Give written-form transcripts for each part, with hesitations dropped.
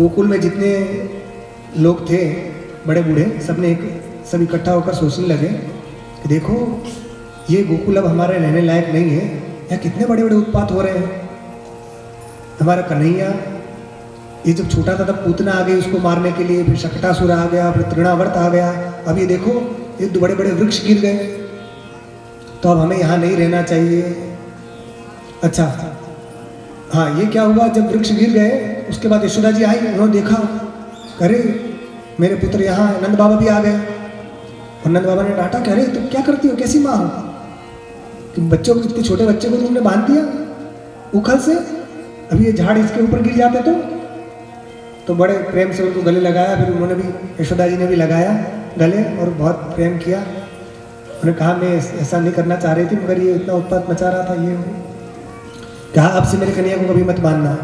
गोकुल में जितने लोग थे बड़े बूढ़े सब इकट्ठा होकर सोचने लगे कि देखो ये गोकुल अब हमारे रहने लायक नहीं है, यहाँ कितने बड़े बड़े उत्पात हो रहे हैं। हमारा कन्हैया ये जब छोटा था तब पूतना आ गई उसको मारने के लिए, फिर शकटासुर आ गया, फिर तृणावर्त आ गया, अब ये देखो ये दो बड़े बड़े वृक्ष गिर गए, तो अब हमें यहाँ नहीं रहना चाहिए। अच्छा हाँ, ये क्या हुआ जब वृक्ष गिर गए उसके बाद यशोदा जी आई, उन्होंने देखा अरे मेरे पुत्र यहाँ, नंद बाबा भी आ गए और नंद बाबा ने डांटा कि अरे तुम क्या करती हो, कैसी माँ हो कि बच्चों को, इतने छोटे बच्चे को तुमने बांध दिया उखल से, अभी ये झाड़ इसके ऊपर गिर जाते तो बड़े प्रेम से उनको गले लगाया, फिर उन्होंने भी, यशोदा जी ने भी लगाया गले और बहुत प्रेम किया। उन्होंने कहा मैं ऐसा नहीं करना चाह रही थी मगर ये इतना उत्पात मचा रहा था, ये कहा अब से मेरे कन्हैया को कभी मत बांधना,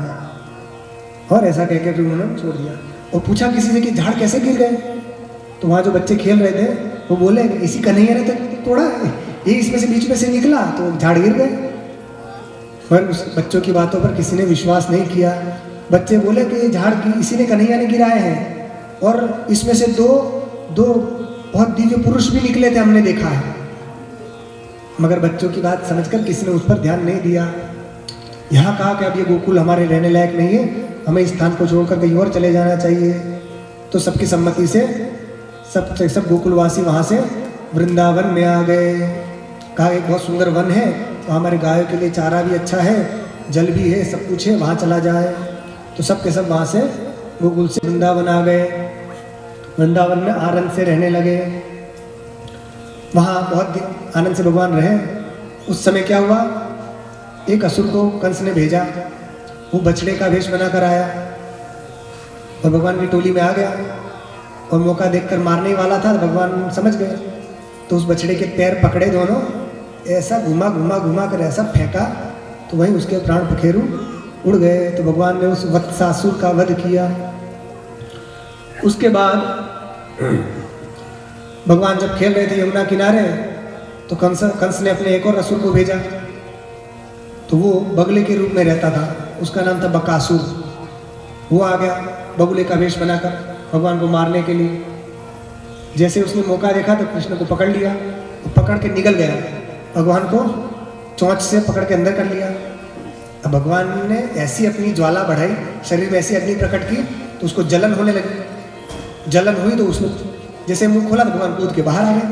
और ऐसा कह के फिर उन्होंने छोड़ दिया। और पूछा किसी से कि झाड़ कैसे गिर गए, तो वहाँ जो बच्चे खेल रहे थे वो बोले इसी कन्हैया ने तो तोड़ा, ये इसमें से बीच में से निकला तो झाड़ गिर गए। पर उस बच्चों की बातों पर किसी ने विश्वास नहीं किया। बच्चे बोले कि ये झाड़ इसी ने, कन्हैया ने गिराए हैं, और इसमें से दो बहुत दिव्य पुरुष भी निकले थे, हमने देखा है। मगर बच्चों की बात समझकर किसी ने उस पर ध्यान नहीं दिया। यहाँ कहा कि अब ये गोकुल हमारे रहने लायक नहीं है, हमें इस स्थान को छोड़कर कहीं और चले जाना चाहिए। तो सबकी सम्मति से सब गोकुलवासी वहाँ से वृंदावन में आ गए। कहा एक बहुत सुंदर वन है, तो हमारे गायों के लिए चारा भी अच्छा है, जल भी है, सब कुछ है, वहाँ चला जाए। तो सब के सब वहाँ से गोकुल से वृंदावन आ गए। वृंदावन में आनंद से रहने लगे, वहाँ बहुत आनंद से भगवान रहे। उस समय क्या हुआ, एक असुर को कंस ने भेजा, वो बछड़े का वेश बनाकर आया और भगवान की टोली में आ गया और मौका देखकर मारने वाला था, भगवान समझ गए। तो उस बछड़े के पैर पकड़े दोनों, ऐसा घुमा घुमा घुमा कर ऐसा फेंका तो वहीं उसके प्राण पखेरु उड़ गए। तो भगवान ने उस वत्सासुर का वध किया। उसके बाद भगवान जब खेल रहे थे यमुना किनारे, तो कंस ने अपने एक और असुर को भेजा। तो वो बगले के रूप में रहता था, उसका नाम था बकासुर। वो आ गया बगुले का वेश बनाकर भगवान को मारने के लिए। जैसे उसने मौका देखा तो कृष्ण को पकड़ लिया, तो पकड़ के निगल गया, भगवान को चोंच से पकड़ के अंदर कर लिया। अब भगवान ने ऐसी अपनी ज्वाला बढ़ाई, शरीर में ऐसी अग्नि प्रकट की तो उसको जलन होने लगी। जलन हुई तो उसने जैसे मुंह खोला तो भगवान कूद के बाहर आ गए।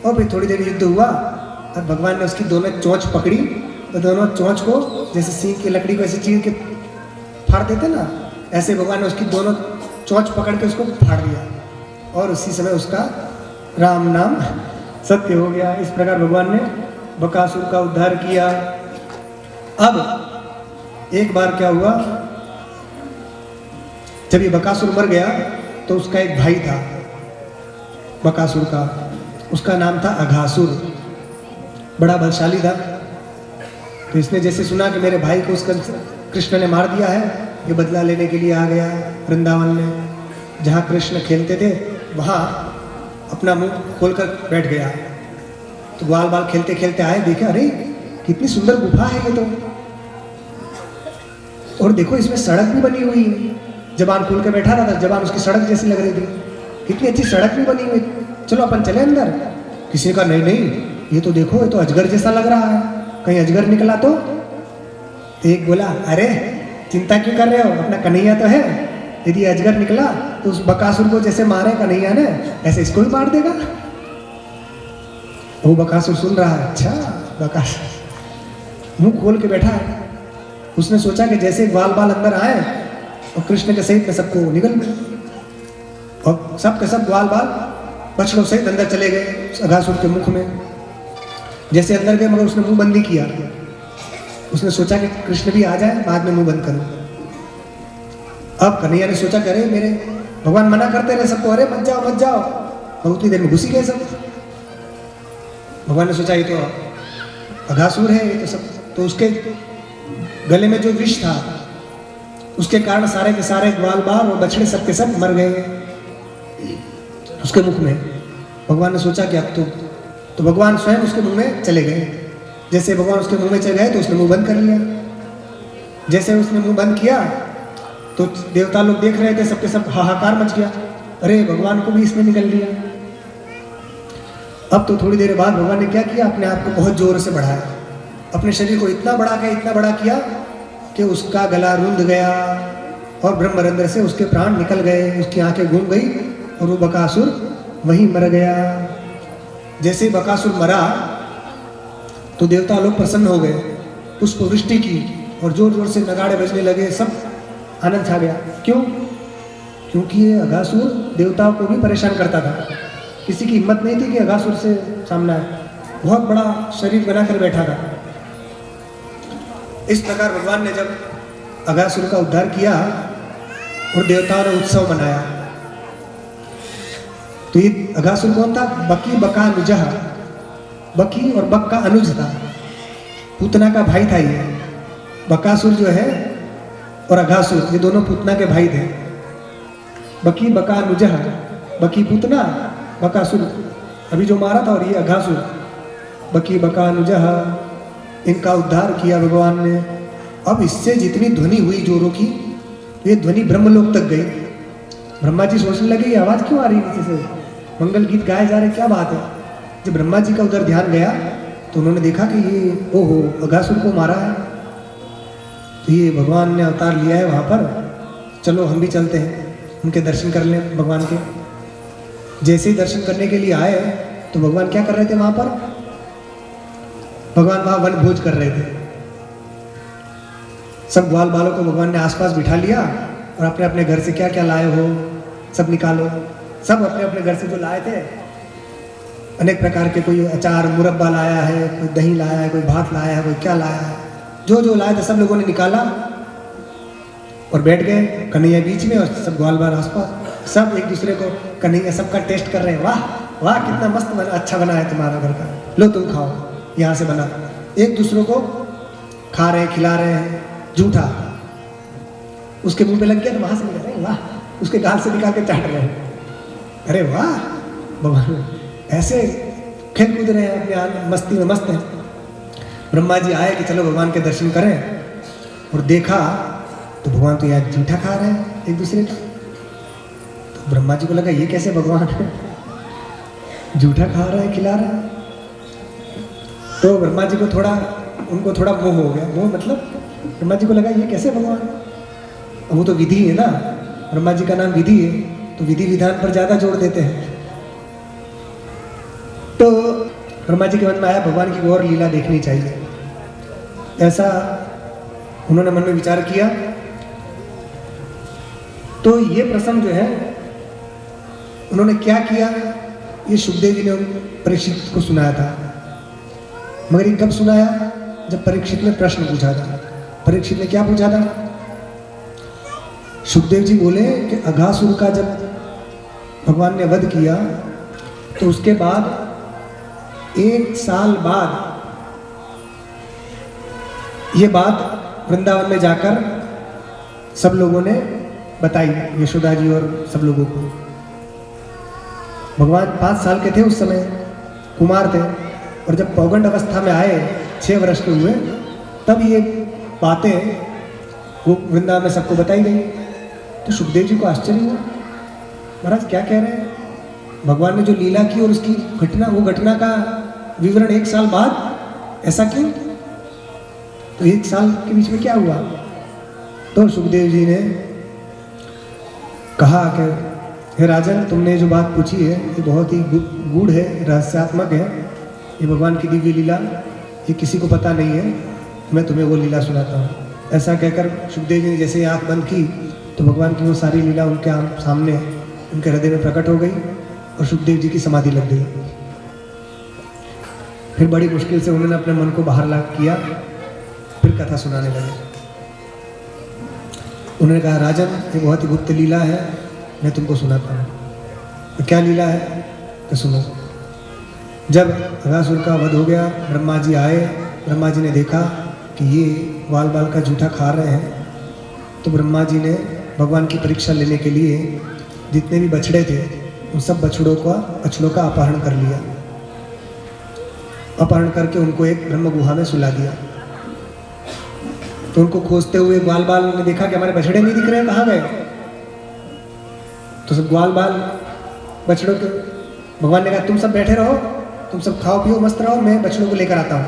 और फिर थोड़ी देर युद्ध हुआ और भगवान ने उसकी दोनों चोंच पकड़ी, तो दोनों चोंच को जैसे सींग की लकड़ी को ऐसे चीर के फाड़ देते ना, ऐसे भगवान ने उसकी दोनों चोंच पकड़ के उसको फाड़ दिया और उसी समय उसका राम नाम सत्य हो गया। इस प्रकार भगवान ने बकासुर का उद्धार किया। अब एक बार क्या हुआ, जब ये बकासुर मर गया तो उसका एक भाई था बकासुर का, उसका नाम था अघासुर, बड़ा बलशाली था। तो इसने जैसे सुना कि मेरे भाई को उसका कृष्ण ने मार दिया है, ये बदला लेने के लिए आ गया वृंदावन में। जहाँ कृष्ण खेलते थे वहाँ अपना मुंह खोलकर बैठ गया। तो ग्वाल बाल खेलते खेलते आए, देखे अरे कितनी सुंदर गुफा है ये तो, और देखो इसमें सड़क भी बनी हुई है। जबान खोल के बैठा रहा था, जबान उसकी सड़क जैसी लग रही थी, कितनी अच्छी सड़क भी बनी हुई, चलो अपन चले अंदर। किसी ने कहा नहीं नहीं, ये तो देखो ये तो अजगर जैसा लग रहा है, कहीं अजगर निकला तो। एक बोला अरे चिंता क्यों कर रहे हो, अपना कन्हैया तो है, यदि अजगर निकला तो उस बकासुर को जैसे मारे कन्हैया ने ऐसे इसको भी मार देगा। वो बकासुर सुन रहा है, अच्छा बकासुर मुंह खोल के बैठा है। उसने सोचा कि जैसे ग्वाल बाल अंदर आए और कृष्ण के सहित में सबको निगल गए, और सब के सब ग्वाल बाल बछड़ों सहित अंदर चले गए अघासुर के मुख में। जैसे अंदर गए मगर उसने मुंह बंद नहीं किया, उसने सोचा कि कृष्ण भी आ जाए बाद में मुंह बंद करूं। अब कन्हैया ने सोचा करे मेरे भगवान मना करते रहे सबको, अरे मत जाओ मत जाओ, और उतनी देर में घुस ही गए सब। भगवान ने सोचा ये तो अघासुर है, ये तो सब, तो उसके गले में जो विष था उसके कारण सारे के सारे ग्वाल बाल और बछड़े सब के सब मर गए उसके मुख में। भगवान ने सोचा कि अब तो भगवान स्वयं उसके मुंह में चले गए। जैसे भगवान उसके मुंह में चले गए तो उसने मुंह बंद कर लिया। जैसे उसने मुंह बंद किया तो देवता लोग देख रहे थे, सबके सब हाहाकार मच गया, अरे भगवान को भी इसने निगल लिया। अब तो थोड़ी देर बाद भगवान ने क्या किया, अपने आप को बहुत जोर से बढ़ाया, अपने शरीर को इतना बड़ा किया कि उसका गला रुंध गया और ब्रह्मरंध्र से उसके प्राण निकल गए, उसकी आंखें घूम गई और वो बकासुर वहीं मर गया। जैसे ही बकासुर मरा तो देवता लोग प्रसन्न हो गए, पुष्प वृष्टि की और जोर जोर से नगाड़े बजने लगे, सब आनंद छा गया। क्यों? क्योंकि ये अघासुर देवताओं को भी परेशान करता था, किसी की हिम्मत नहीं थी कि अघासुर से सामना है, बहुत बड़ा शरीर बनाकर बैठा था। इस प्रकार भगवान ने जब अघासुर का उद्धार किया और देवताओं ने उत्सव मनाया, तो ये अघासुर कौन था? बकी बका अनुजह, बकी और बक का अनुज था, पूतना का भाई था ये। बकासुर जो है और अघासुर ये दोनों पूतना के भाई थे। बकी बका अनुजह, बकी पूतना, बकासुर अभी जो मारा था, और ये अघासुर, बकी बका अनुजह, इनका उद्धार किया भगवान ने। अब इससे जितनी ध्वनि हुई जोरों की, ये ध्वनि ब्रह्मलोक तक गई। ब्रह्मा जी सोचने लगे ये आवाज़ क्यों आ रही है, नीचे से मंगल गीत गाए जा रहे, क्या बात है। जब ब्रह्मा जी का उधर ध्यान गया तो उन्होंने देखा कि ये ओहो अघासुर को मारा है, तो ये भगवान ने अवतार लिया है वहाँ पर, चलो हम भी चलते हैं, उनके दर्शन कर लें भगवान के। जैसे ही दर्शन करने के लिए आए तो भगवान क्या कर रहे थे वहाँ पर? भगवान वहाँ वन भोज कर रहे थे। सब ग्वाल बालों को भगवान ने आसपास बिठा लिया और अपने अपने घर से क्या क्या लाए हो सब निकालो। सब अपने अपने घर से जो लाए थे, अनेक प्रकार के, कोई अचार मुरब्बा लाया है, कोई दही लाया है, कोई भात लाया है, कोई क्या लाया है, जो जो लाए थे सब लोगों ने निकाला और बैठ गए कन्हैया बीच में, और सब ग्वाल बाल आसपास, सब एक दूसरे को कन्हैया सबका टेस्ट कर रहे हैं, वाह वाह कितना मस्त बना, अच्छा बना है तुम्हारा घर का, लो तुम खाओ, यहाँ से बना। एक दूसरों को खा रहे हैं, खिला रहे हैं। जूठा उसके मुंह पे लग गया तो वहां से निकल रहे हैं, वाह, उसके गाल से निकाल के चाट रहे हैं, अरे वाह भगवान, ऐसे खेल कूद रहे हैं, अपने मस्ती में मस्त हैं। ब्रह्मा जी आए कि चलो भगवान के दर्शन करें, और देखा तो भगवान तो यार जूठा खा रहे हैं एक दूसरे का। तो ब्रह्मा जी को लगा ये कैसे भगवान जूठा खा रहे हैं, खिला रहे हैं। तो ब्रह्मा जी को उनको थोड़ा मोह हो गया। मोह मतलब ब्रह्मा जी को लगा ये कैसे भगवान, वो तो विधि है ना, ब्रह्मा जी का नाम विधि है, तो विधि विधान पर ज्यादा जोर देते हैं। तो ब्रह्मा जी के मन में आया भगवान की और लीला देखनी चाहिए, ऐसा उन्होंने मन में विचार किया। तो ये प्रसंग जो है उन्होंने क्या किया, ये सुखदेव जी ने परीक्षित को सुनाया था। मगर ये कब सुनाया? जब परीक्षित ने प्रश्न पूछा था। परीक्षित ने क्या पूछा था? सुखदेव जी बोले कि अघासुर का जब भगवान ने वध किया तो उसके बाद 1 साल बाद ये बात वृंदावन में जाकर सब लोगों ने बताई, यशोदा जी और सब लोगों को। भगवान 5 साल के थे उस समय, कुमार थे, और जब पौगंड अवस्था में आए 6 वर्ष के हुए, तब ये बातें वो वृंदावन में सबको बताई गई। तो सुखदेव जी को आश्चर्य हुआ, महाराज क्या कह रहे हैं, भगवान ने जो लीला की और उसकी घटना, वो घटना का विवरण 1 साल बाद, ऐसा क्यों? तो 1 साल के बीच में क्या हुआ? तो सुखदेव जी ने कहा कि हे राजन, तुमने जो बात पूछी है ये बहुत ही गूढ़ है, रहस्यात्मक है, ये भगवान की दिव्य लीला, ये किसी को पता नहीं है, मैं तुम्हें वो लीला सुनाता हूँ। ऐसा कहकर सुखदेव जी ने जैसे आँख बंद की तो भगवान की वो सारी लीला उनके सामने, उनके हृदय में प्रकट हो गई और सुखदेव जी की समाधि लग गई। फिर बड़ी मुश्किल से उन्होंने अपने मन को बाहर ला किया, फिर कथा सुनाने लगे। उन्होंने कहा राजन, ये बहुत ही गुप्त लीला है, मैं तुमको सुनाता हूँ। तो क्या लीला है? तो सुनो। जब अघासुर का वध हो गया, ब्रह्मा जी आए, ब्रह्मा जी ने देखा कि ये बाल बाल का जूठा खा रहे हैं, तो ब्रह्मा जी ने भगवान की परीक्षा लेने के लिए जितने भी बछड़े थे उन सब बछड़ों का अपहरण कर लिया। अपहरण करके उनको एक ब्रह्म गुहा में सुला दिया। तो उनको खोजते हुए ग्वाल बाल ने देखा कि हमारे बछड़े नहीं दिख रहे हैं, कहाँ गए। तो सब ग्वाल बाल बछड़ों के भगवान ने कहा तुम सब बैठे रहो, तुम सब खाओ पियो मस्त रहो, मैं बछड़ों को लेकर आता हूँ।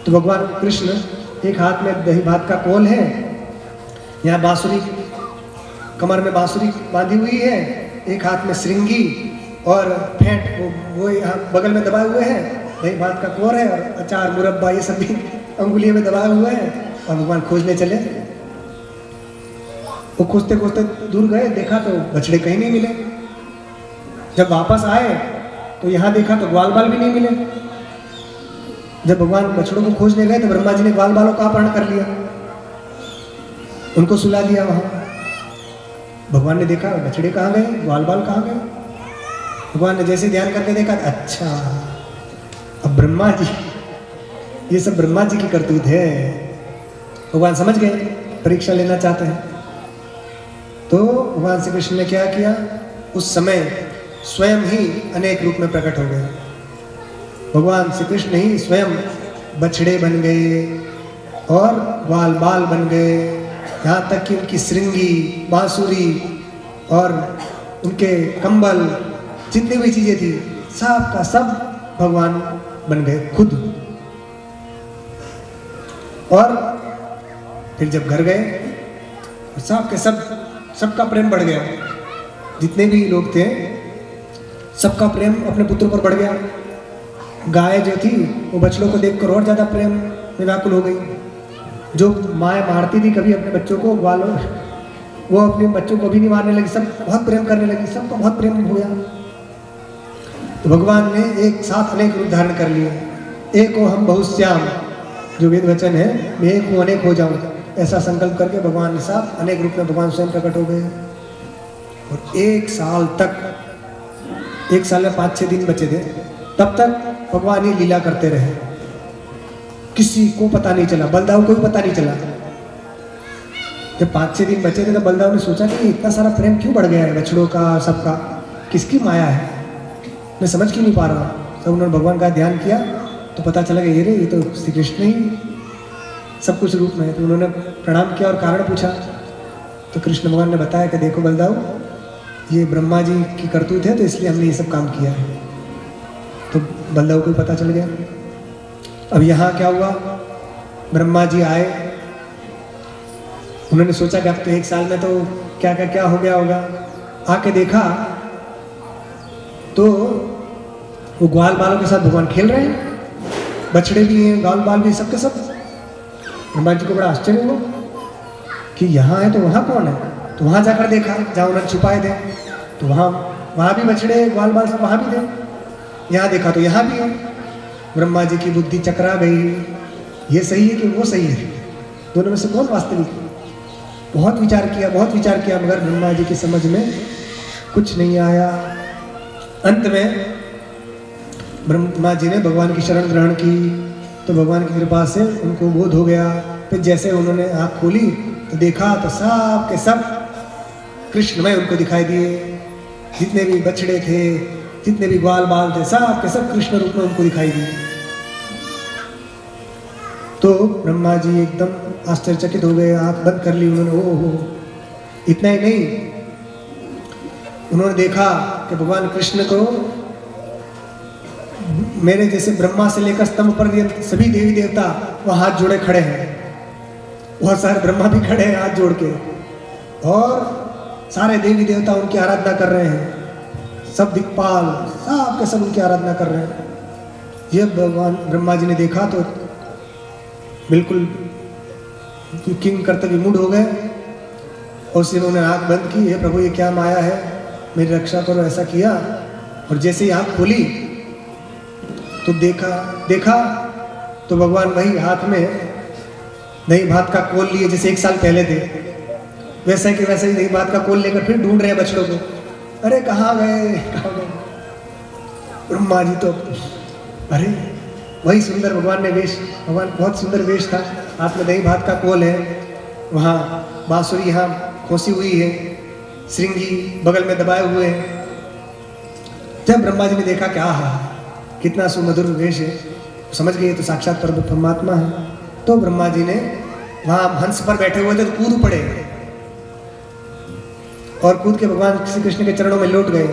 तो भगवान कृष्ण एक हाथ में दही भात का कोल है, यहाँ बांसुरी कमर में बांसुरी बांधी हुई है, एक हाथ में श्रृंगी और फेंट वो यहाँ बगल में दबाए हुए हैं, दही भात का कोर है और अचार मुरब्बा ये सब भी अंगुलियों में दबाए हुए हैं। और भगवान खोजने चले। वो खोजते खोजते दूर गए, देखा तो बछड़े कहीं नहीं मिले। जब वापस आए तो यहाँ देखा तो ग्वाल बाल भी नहीं मिले। जब भगवान बछड़ों को खोजने गए तो ब्रह्मा जी ने ग्वाल बालों का अपहरण कर लिया, उनको सुला दिया वहां। भगवान ने देखा बछड़े कहाँ गए, ग्वाल बाल कहाँ गए। भगवान ने जैसे ध्यान करके देखा, अच्छा अब ब्रह्मा जी, ये सब ब्रह्मा जी की करतूत है। भगवान समझ गए परीक्षा लेना चाहते हैं। तो भगवान श्री कृष्ण ने क्या किया, उस समय स्वयं ही अनेक रूप में प्रकट हो गए। भगवान श्री कृष्ण ही स्वयं बछड़े बन गए और ग्वाल बाल बन गए, यहाँ तक कि उनकी श्रृंगी, बांसुरी और उनके कंबल, जितनी भी चीजें थी सब का सब भगवान बन गए खुद। और फिर जब घर गए सब के सब, सबका प्रेम बढ़ गया। जितने भी लोग थे सबका प्रेम अपने पुत्र पर बढ़ गया। गाय जो थी वो बछड़ों को देखकर और ज्यादा प्रेम में व्याकुल हो गई। जो माँ मारती थी कभी अपने बच्चों को, ग्वालों, वो अपने बच्चों को भी नहीं मारने लगी, सब बहुत प्रेम करने लगी, सबको बहुत प्रेम हो गया। तो भगवान ने एक साथ अनेक रूप धारण कर लिए। एक हो हम बहुश्याम, जो वेद वचन है, मैं एक हूँ अनेक हो जाऊं, ऐसा संकल्प करके भगवान के साथ अनेक रूप में भगवान स्वयं प्रकट हो गए। और एक साल तक, एक साल में 5-6 दिन बचे थे, तब तक भगवान ही लीला करते रहे। किसी को पता नहीं चला, बलदाऊ को भी पता नहीं चला। जब 5-6 दिन बचे थे तो बलदाऊ ने सोचा कि इतना सारा प्रेम क्यों बढ़ गया है बछड़ों का, सबका किसकी माया है, मैं समझ क्यों नहीं पा रहा। तब उन्होंने भगवान का ध्यान किया तो पता चला कि ये तो श्री कृष्ण ही सब कुछ रूप में है। तो उन्होंने प्रणाम किया और कारण पूछा। तो कृष्ण भगवान ने बताया कि देखो बलदाऊ, ये ब्रह्मा जी की करतूत है, तो इसलिए हमने ये सब काम किया है। तो बलदाऊ को पता चल गया। अब यहाँ क्या हुआ, ब्रह्मा जी आए, उन्होंने सोचा कि अब तो 1 साल में तो क्या क्या क्या हो गया होगा। आके देखा तो वो ग्वाल बालों के साथ भगवान खेल रहे हैं, बछड़े भी हैं, ग्वाल बाल भी, सबके सब। ब्रह्मा जी को बड़ा आश्चर्य हुआ कि यहाँ है तो वहाँ कौन है। तो वहाँ जाकर देखा जहाँ उन्होंने छुपाए थे, तो वहाँ भी बछड़े ग्वाल बाल सब वहाँ भी थे। यहाँ देखा तो यहाँ भी है। ब्रह्मा जी की बुद्धि चकरा गई, ये सही है कि वो सही है, दोनों में से कौन वास्तविक है। बहुत विचार किया, बहुत विचार किया, मगर ब्रह्मा जी की समझ में कुछ नहीं आया। अंत में ब्रह्मा जी ने भगवान की शरण ग्रहण की, तो भगवान की कृपा से उनको बोध हो गया। फिर जैसे उन्होंने आँख खोली तो देखा तो सब के सब कृष्णमय उनको दिखाई दिए। जितने भी बछड़े थे, जितने भी ग्वाल बाल थे, सब के सब कृष्ण रूप में उनको दिखाई दिए। तो ब्रह्मा जी एकदम आश्चर्यचकित हो गए, आंख बंद कर ली उन्होंने। ओहो, इतना ही नहीं, उन्होंने देखा कि भगवान कृष्ण को मेरे जैसे ब्रह्मा से लेकर स्तंभ पर सभी देवी देवता वह हाथ जोड़े खड़े हैं। बहुत सारे ब्रह्मा भी खड़े हैं हाथ जोड़ के, और सारे देवी देवता उनकी आराधना कर रहे हैं। सब दिक्पाल सब के सब उनकी आराधना कर रहे हैं। ये भगवान ब्रह्मा जी ने देखा तो बिल्कुल किंग कर्तव्य मूड हो गए, और उससे उन्होंने आँख बंद की, हे प्रभु ये क्या माया है, मेरी रक्षा करो, ऐसा किया। और जैसे ही आँख खोली तो देखा तो भगवान वही हाथ में दही भात का कोल लिए जैसे 1 साल पहले थे, वैसे कि वैसे ही दही भात का कोल लेकर फिर ढूंढ रहे हैं बछड़ों को। अरे कहाँ गए, कहाँ गए ब्रह्मा जी। तो अरे वही सुंदर भगवान ने वेश, भगवान बहुत सुंदर वेश था, हाथ में दही भात का कोल है, वहाँ बांसुरी यहाँ खोसी हुई है, श्रृंगी बगल में दबाए हुए हैं। जब ब्रह्मा जी ने देखा क्या हा कितना सुमधुर वेश है, समझ गए तो साक्षात परमात्मा है। तो ब्रह्मा जी ने वहां हंस पर बैठे हुए थे तो कूद पड़े और कूद के भगवान श्री कृष्ण के चरणों में लौट गए।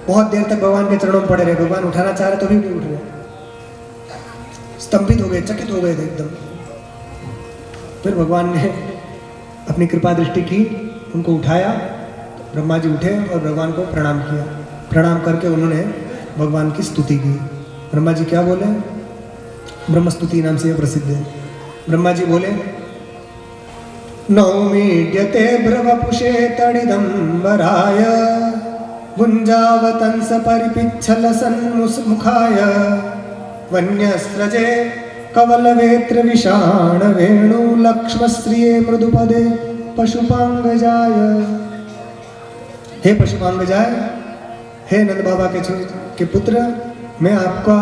बहुत देर तक भगवान के चरणों में पड़े रहे, भगवान उठाना चाह रहे तो भी नहीं उठ रहे, स्तंभित हो गए, चकित हो गए थे एकदम। फिर भगवान ने अपनी कृपा दृष्टि की, उनको उठाया, ब्रह्मा जी उठे और भगवान को प्रणाम किया। प्रणाम करके उन्होंने भगवान की स्तुति की। ब्रह्मा जी क्या बोले? ब्रह्म स्तुति नाम से यह प्रसिद्ध है। ब्रह्मा जी बोले, नौमीड्यते ब्रवपुषे तडिदंबराय गुंजावतंस परिपिच्छल सन्मुखाय वन्यस्रजे कवलवेत्र विषाण वेणु लक्ष्मश्रिये मृदुपदे पशुपांगजाय। हे पशुपांगजाय, हे नंद बाबा के पुत्र, मैं आपका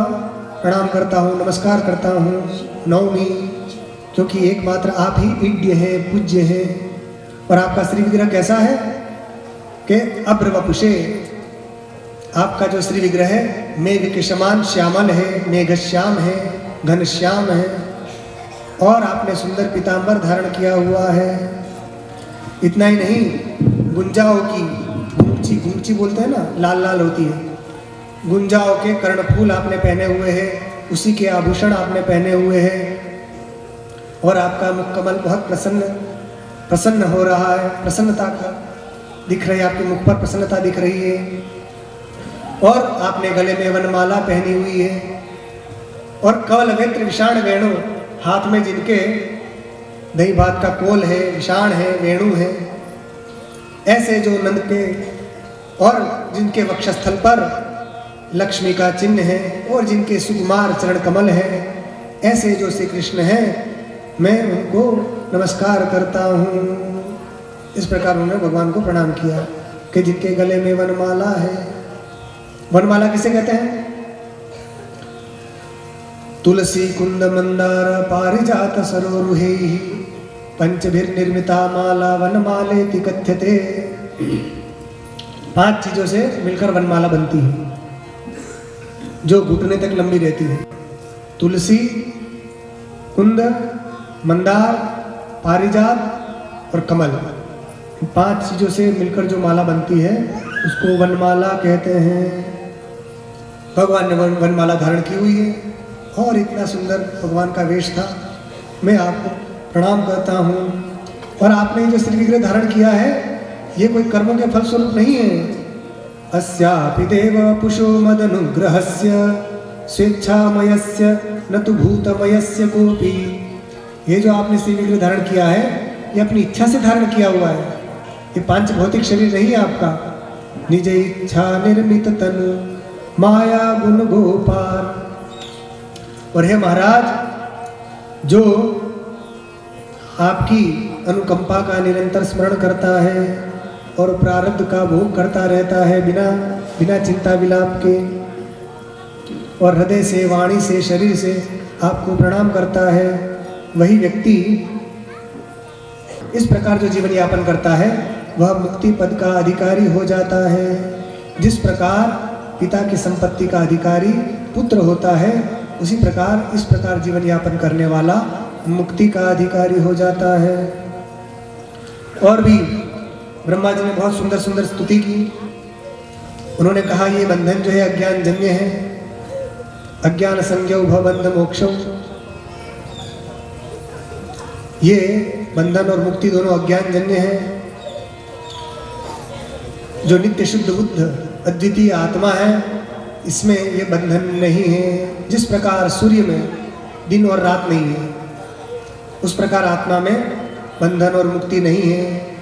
प्रणाम करता हूँ, नमस्कार करता हूँ। नौमी, क्योंकि एकमात्र आप ही इड्य है, पूज्य है। और आपका श्री विग्रह कैसा है कि अब्रवपुषे, आपका जो श्री विग्रह है मेघ के समान श्यामल है, मेघश्याम है, घनश्याम है, और आपने सुंदर पीतांबर धारण किया हुआ है। इतना ही नहीं, गुंजाओं की गुंची, गुंची बोलते हैं ना, लाल लाल होती है, गुंजाओं के कर्णफूल आपने पहने हुए हैं, उसी के आभूषण आपने पहने हुए हैं। और आपका मुख कमल बहुत प्रसन्न हो रहा है, प्रसन्नता का दिख रही है, आपके मुख पर प्रसन्नता दिख रही है। और आपने गले में वनमाला पहनी हुई है, और कवलवेत्र विषाण वेणु, हाथ में जिनके दही भात का कोल है, विषाण है, वेणु है, ऐसे जो नंद के, और जिनके वक्षस्थल पर लक्ष्मी का चिन्ह है, और जिनके सुकुमार चरण कमल है, ऐसे जो श्री कृष्ण हैं, मैं उनको नमस्कार करता हूँ। इस प्रकार उन्होंने भगवान को प्रणाम किया कि जिनके गले में वनमाला है। वनमाला किसे कहते हैं? तुलसी कुंद मंदार पारिजात सरोरुहे पंचभिर्निर्मिता माला वनमालेति कथ्यते। 5 चीजों से मिलकर वनमाला बनती है जो घुटने तक लंबी रहती है। तुलसी, कुंद, मंदार, पारिजात और कमल, 5 चीजों से मिलकर जो माला बनती है उसको वनमाला कहते हैं। भगवान ने वनमाला धारण की हुई है और इतना सुंदर भगवान का वेश था। मैं आपको प्रणाम करता हूँ। और आपने जो श्री विग्रह धारण किया है ये कोई कर्मों के फलस्वरूप नहीं है। अस्यापि देव पुषो मदनुग्रहस्य स्वेच्छामयस्य न तो भूतमयस्य कोपि। ये जो आपने श्री विग्रह धारण किया है ये अपनी इच्छा से धारण किया हुआ है। ये पांच भौतिक शरीर नहीं है आपका। निज इच्छा निर्मित तनु माया गुण गोपाल। और हे महाराज, जो आपकी अनुकंपा का निरंतर स्मरण करता है और प्रारब्ध का भोग करता रहता है बिना चिंता विलाप के, और हृदय से, वाणी से, शरीर से आपको प्रणाम करता है, वही व्यक्ति इस प्रकार जो जीवन यापन करता है वह मुक्ति पद का अधिकारी हो जाता है। जिस प्रकार पिता की संपत्ति का अधिकारी पुत्र होता है, उसी प्रकार इस प्रकार जीवन यापन करने वाला मुक्ति का अधिकारी हो जाता है। और भी ब्रह्मा जी ने बहुत सुंदर सुंदर स्तुति की। उन्होंने कहा ये बंधन जो है अज्ञान जन्य है, अज्ञान संज्ञो भवबंध मोक्षो। ये बंधन और मुक्ति दोनों अज्ञान जन्य है। जो नित्य शुद्ध बुद्ध अद्वितीय आत्मा है इसमें ये बंधन नहीं है। जिस प्रकार सूर्य में दिन और रात नहीं है, उस प्रकार आत्मा में बंधन और मुक्ति नहीं है।